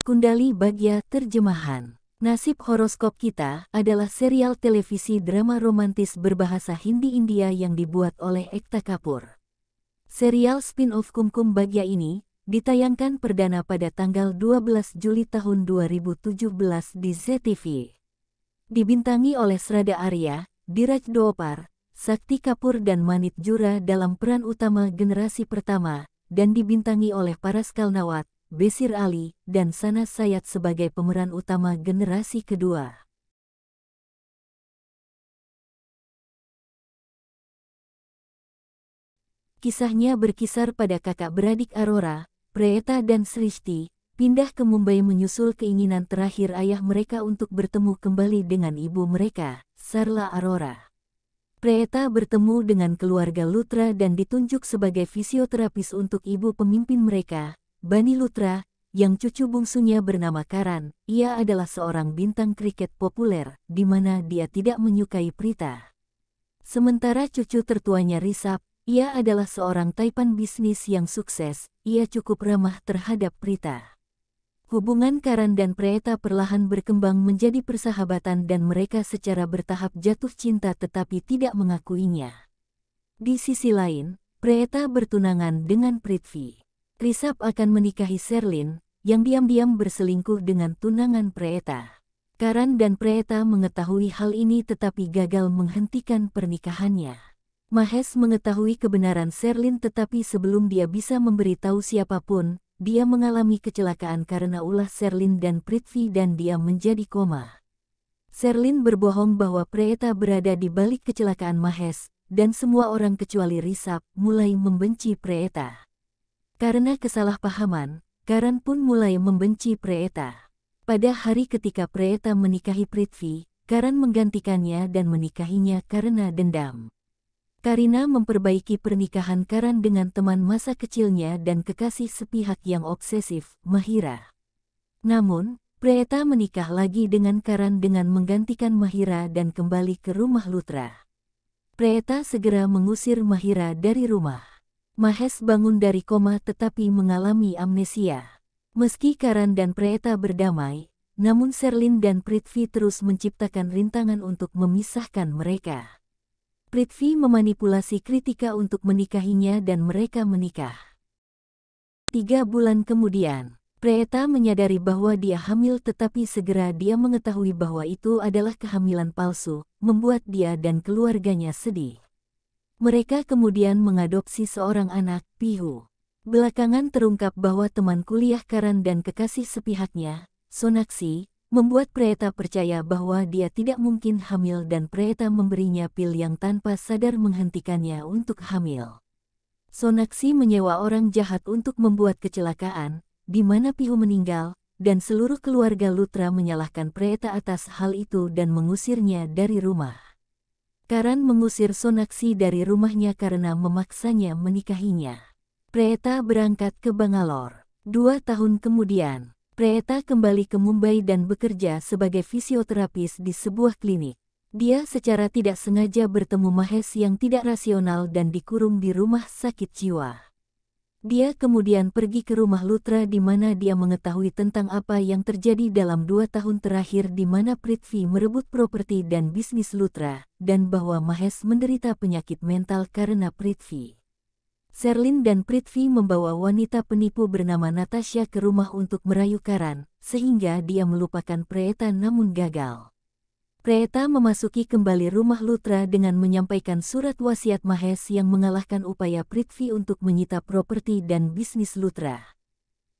Kundali Bagya Terjemahan. Nasib horoskop kita adalah serial televisi drama romantis berbahasa Hindi India yang dibuat oleh Ekta Kapoor. Serial spin-off Kumkum Bagya ini ditayangkan perdana pada tanggal 12 Juli tahun 2017 di ZTV. Dibintangi oleh Srada Arya, Diraj Dhoopar, Sakti Kapoor dan Manit Jura dalam peran utama generasi pertama, dan dibintangi oleh Paras Kalnawat, Besir Ali, dan Sana Sayat sebagai pemeran utama generasi kedua. Kisahnya berkisar pada kakak beradik Arora, Preeta dan Srishti, pindah ke Mumbai menyusul keinginan terakhir ayah mereka untuk bertemu kembali dengan ibu mereka, Sarla Arora. Preeta bertemu dengan keluarga Luthra dan ditunjuk sebagai fisioterapis untuk ibu pemimpin mereka, Bani Luthra, yang cucu bungsunya bernama Karan. Ia adalah seorang bintang kriket populer, di mana dia tidak menyukai Prita. Sementara cucu tertuanya Rishabh, ia adalah seorang taipan bisnis yang sukses, ia cukup ramah terhadap Prita. Hubungan Karan dan Preeta perlahan berkembang menjadi persahabatan dan mereka secara bertahap jatuh cinta tetapi tidak mengakuinya. Di sisi lain, Preeta bertunangan dengan Prithvi. Rishabh akan menikahi Sherlyn, yang diam-diam berselingkuh dengan tunangan Preeta. Karan dan Preeta mengetahui hal ini tetapi gagal menghentikan pernikahannya. Mahesh mengetahui kebenaran Sherlyn tetapi sebelum dia bisa memberitahu siapapun, dia mengalami kecelakaan karena ulah Sherlyn dan Prithvi dan dia menjadi koma. Sherlyn berbohong bahwa Preeta berada di balik kecelakaan Mahesh, dan semua orang kecuali Rishabh mulai membenci Preeta. Karena kesalahpahaman, Karan pun mulai membenci Preeta. Pada hari ketika Preeta menikahi Prithvi, Karan menggantikannya dan menikahinya karena dendam. Karina memperbaiki pernikahan Karan dengan teman masa kecilnya dan kekasih sepihak yang obsesif, Mahira. Namun, Preeta menikah lagi dengan Karan dengan menggantikan Mahira dan kembali ke rumah Luthra. Preeta segera mengusir Mahira dari rumah. Mahesh bangun dari koma tetapi mengalami amnesia. Meski Karan dan Preeta berdamai, namun Sherlyn dan Prithvi terus menciptakan rintangan untuk memisahkan mereka. Prithvi memanipulasi Kritika untuk menikahinya dan mereka menikah. 3 bulan kemudian, Preeta menyadari bahwa dia hamil tetapi segera dia mengetahui bahwa itu adalah kehamilan palsu, membuat dia dan keluarganya sedih. Mereka kemudian mengadopsi seorang anak, Pihu. Belakangan terungkap bahwa teman kuliah Karan dan kekasih sepihaknya, Sonakshi, membuat Preeta percaya bahwa dia tidak mungkin hamil dan Preeta memberinya pil yang tanpa sadar menghentikannya untuk hamil. Sonakshi menyewa orang jahat untuk membuat kecelakaan, di mana Pihu meninggal, dan seluruh keluarga Luthra menyalahkan Preeta atas hal itu dan mengusirnya dari rumah. Karan mengusir Sonakshi dari rumahnya karena memaksanya menikahinya. Preeta berangkat ke Bangalore. 2 tahun kemudian, Preeta kembali ke Mumbai dan bekerja sebagai fisioterapis di sebuah klinik. Dia secara tidak sengaja bertemu Mahesh yang tidak rasional dan dikurung di rumah sakit jiwa. Dia kemudian pergi ke rumah Luthra di mana dia mengetahui tentang apa yang terjadi dalam 2 tahun terakhir di mana Prithvi merebut properti dan bisnis Luthra, dan bahwa Mahesh menderita penyakit mental karena Prithvi. Sherlyn dan Prithvi membawa wanita penipu bernama Natasha ke rumah untuk merayu Karan, sehingga dia melupakan Preeta namun gagal. Preeta memasuki kembali rumah Luthra dengan menyampaikan surat wasiat Mahesh yang mengalahkan upaya Prithvi untuk menyita properti dan bisnis Luthra.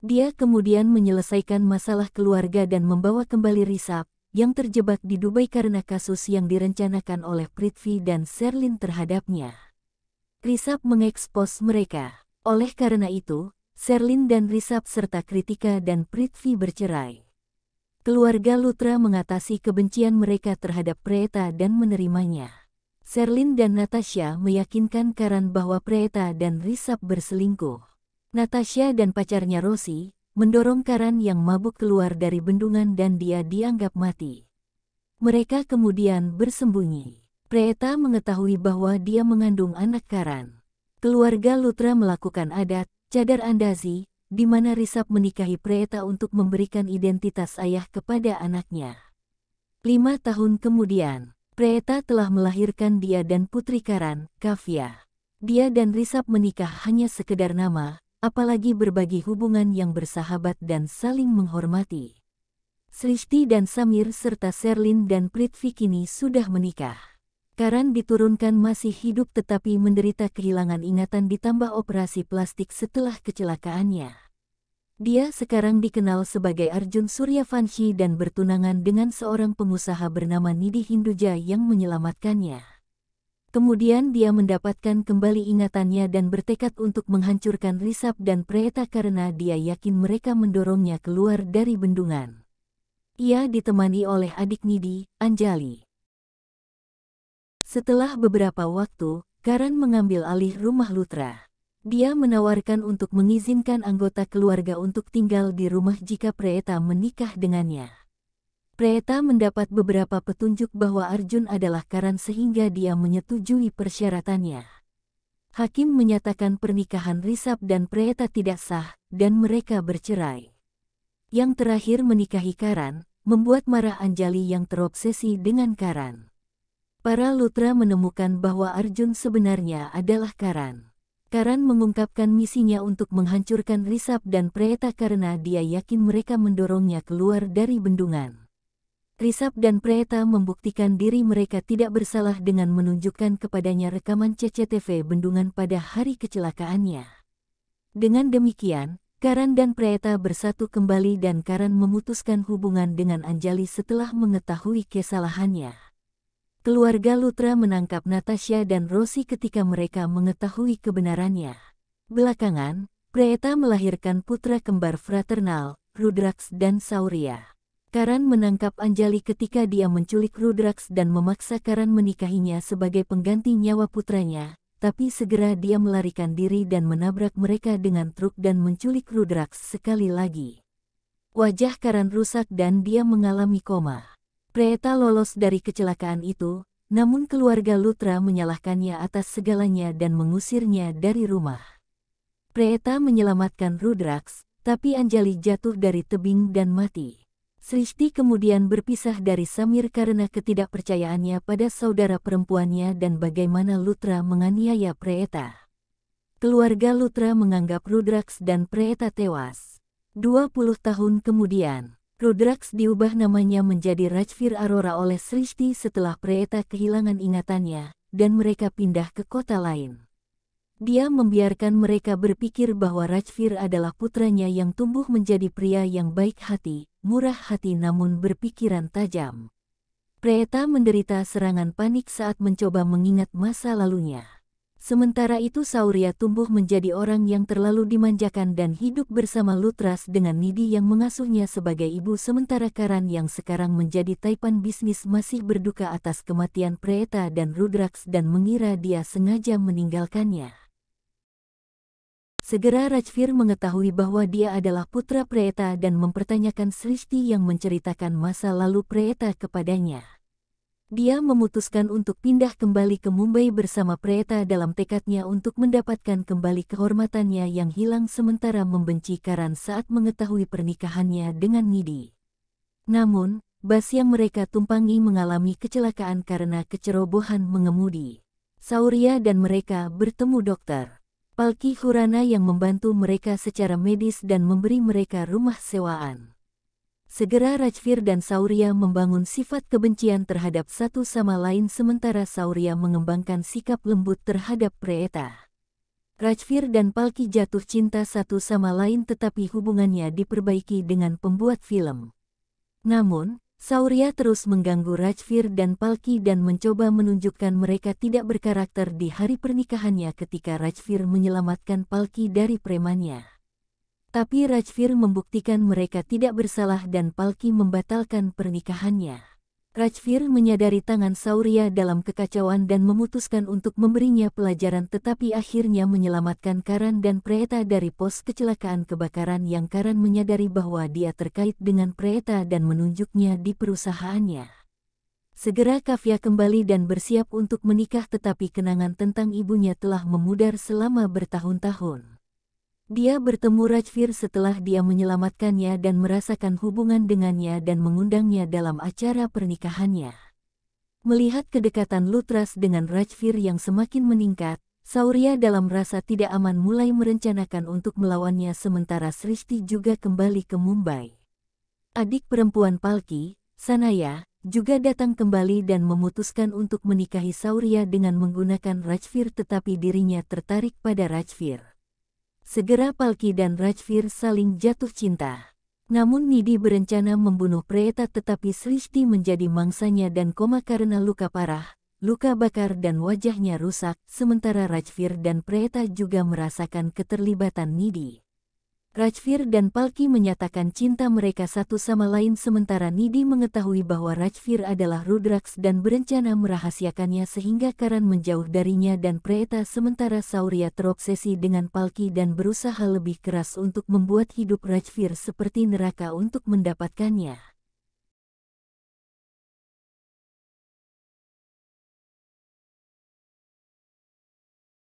Dia kemudian menyelesaikan masalah keluarga dan membawa kembali Rishabh, yang terjebak di Dubai karena kasus yang direncanakan oleh Prithvi dan Sherlyn terhadapnya. Rishabh mengekspos mereka. Oleh karena itu, Sherlyn dan Rishabh serta Kritika dan Prithvi bercerai. Keluarga Luthra mengatasi kebencian mereka terhadap Preeta dan menerimanya. Sherlyn dan Natasha meyakinkan Karan bahwa Preeta dan Rishabh berselingkuh. Natasha dan pacarnya Rosie mendorong Karan yang mabuk keluar dari bendungan dan dia dianggap mati. Mereka kemudian bersembunyi. Preeta mengetahui bahwa dia mengandung anak Karan. Keluarga Luthra melakukan adat, cadar andazi, di mana Risab menikahi Preeta untuk memberikan identitas ayah kepada anaknya. 5 tahun kemudian, Preeta telah melahirkan dia dan putri Karan, Kavya. Dia dan Risab menikah hanya sekedar nama, apalagi berbagi hubungan yang bersahabat dan saling menghormati. Srishti dan Samir serta Sherlyn dan Prithvi kini sudah menikah. Karan diturunkan masih hidup tetapi menderita kehilangan ingatan ditambah operasi plastik setelah kecelakaannya. Dia sekarang dikenal sebagai Arjun Suryavanshi dan bertunangan dengan seorang pengusaha bernama Nidhi Hinduja yang menyelamatkannya. Kemudian dia mendapatkan kembali ingatannya dan bertekad untuk menghancurkan Risab dan Preeta karena dia yakin mereka mendorongnya keluar dari bendungan. Ia ditemani oleh adik Nidhi, Anjali. Setelah beberapa waktu, Karan mengambil alih rumah Lutra. Dia menawarkan untuk mengizinkan anggota keluarga untuk tinggal di rumah jika Preeta menikah dengannya. Preeta mendapat beberapa petunjuk bahwa Arjun adalah Karan sehingga dia menyetujui persyaratannya. Hakim menyatakan pernikahan Risab dan Preeta tidak sah, dan mereka bercerai. Yang terakhir menikahi Karan, membuat marah Anjali yang terobsesi dengan Karan. Para Lutra menemukan bahwa Arjun sebenarnya adalah Karan. Karan mengungkapkan misinya untuk menghancurkan Risab dan Preeta karena dia yakin mereka mendorongnya keluar dari bendungan. Risab dan Preeta membuktikan diri mereka tidak bersalah dengan menunjukkan kepadanya rekaman CCTV bendungan pada hari kecelakaannya. Dengan demikian, Karan dan Preeta bersatu kembali dan Karan memutuskan hubungan dengan Anjali setelah mengetahui kesalahannya. Keluarga Lutra menangkap Natasha dan Rosie ketika mereka mengetahui kebenarannya. Belakangan, Preeta melahirkan putra kembar fraternal, Rudraks dan Saurya. Karan menangkap Anjali ketika dia menculik Rudraks dan memaksa Karan menikahinya sebagai pengganti nyawa putranya. Tapi segera dia melarikan diri dan menabrak mereka dengan truk dan menculik Rudraks sekali lagi. Wajah Karan rusak dan dia mengalami koma. Preeta lolos dari kecelakaan itu, namun keluarga Lutra menyalahkannya atas segalanya dan mengusirnya dari rumah. Preeta menyelamatkan Rudraks, tapi Anjali jatuh dari tebing dan mati. Srishti kemudian berpisah dari Samir karena ketidakpercayaannya pada saudara perempuannya dan bagaimana Lutra menganiaya Preeta. Keluarga Lutra menganggap Rudraks dan Preeta tewas. 20 tahun kemudian, Rudraks diubah namanya menjadi Rajvir Arora oleh Srishti setelah Preeta kehilangan ingatannya, dan mereka pindah ke kota lain. Dia membiarkan mereka berpikir bahwa Rajvir adalah putranya yang tumbuh menjadi pria yang baik hati, murah hati namun berpikiran tajam. Preeta menderita serangan panik saat mencoba mengingat masa lalunya. Sementara itu Saurya tumbuh menjadi orang yang terlalu dimanjakan dan hidup bersama Lutras dengan Nidhi yang mengasuhnya sebagai ibu sementara Karan yang sekarang menjadi taipan bisnis masih berduka atas kematian Preeta dan Rudraks dan mengira dia sengaja meninggalkannya. Segera Rajvir mengetahui bahwa dia adalah putra Preeta dan mempertanyakan Srishti yang menceritakan masa lalu Preeta kepadanya. Dia memutuskan untuk pindah kembali ke Mumbai bersama Preeta dalam tekadnya untuk mendapatkan kembali kehormatannya yang hilang sementara membenci Karan saat mengetahui pernikahannya dengan Nidhi. Namun, bas yang mereka tumpangi mengalami kecelakaan karena kecerobohan mengemudi. Saurya dan mereka bertemu dokter Palki Khurana yang membantu mereka secara medis dan memberi mereka rumah sewaan. Segera Rajvir dan Saurya membangun sifat kebencian terhadap satu sama lain sementara Saurya mengembangkan sikap lembut terhadap Preeta. Rajvir dan Palki jatuh cinta satu sama lain tetapi hubungannya diperbaiki dengan pembuat film. Namun, Saurya terus mengganggu Rajvir dan Palki dan mencoba menunjukkan mereka tidak berkarakter di hari pernikahannya ketika Rajvir menyelamatkan Palki dari premannya. Tapi Rajvir membuktikan mereka tidak bersalah dan Palki membatalkan pernikahannya. Rajvir menyadari tangan Saurya dalam kekacauan dan memutuskan untuk memberinya pelajaran tetapi akhirnya menyelamatkan Karan dan Preeta dari pos kecelakaan kebakaran yang Karan menyadari bahwa dia terkait dengan Preeta dan menunjuknya di perusahaannya. Segera Kavya kembali dan bersiap untuk menikah tetapi kenangan tentang ibunya telah memudar selama bertahun-tahun. Dia bertemu Rajvir setelah dia menyelamatkannya dan merasakan hubungan dengannya dan mengundangnya dalam acara pernikahannya. Melihat kedekatan Luthras dengan Rajvir yang semakin meningkat, Saurya dalam rasa tidak aman mulai merencanakan untuk melawannya sementara Srishti juga kembali ke Mumbai. Adik perempuan Palki, Sanaya, juga datang kembali dan memutuskan untuk menikahi Saurya dengan menggunakan Rajvir tetapi dirinya tertarik pada Rajvir. Segera Palki dan Rajvir saling jatuh cinta. Namun Nidi berencana membunuh Preta tetapi Srishti menjadi mangsanya dan koma karena luka parah, luka bakar dan wajahnya rusak, sementara Rajvir dan Preta juga merasakan keterlibatan Nidi. Rajvir dan Palki menyatakan cinta mereka satu sama lain sementara Nidi mengetahui bahwa Rajvir adalah Rudraks dan berencana merahasiakannya sehingga Karan menjauh darinya dan Preta sementara Saurya terobsesi dengan Palki dan berusaha lebih keras untuk membuat hidup Rajvir seperti neraka untuk mendapatkannya.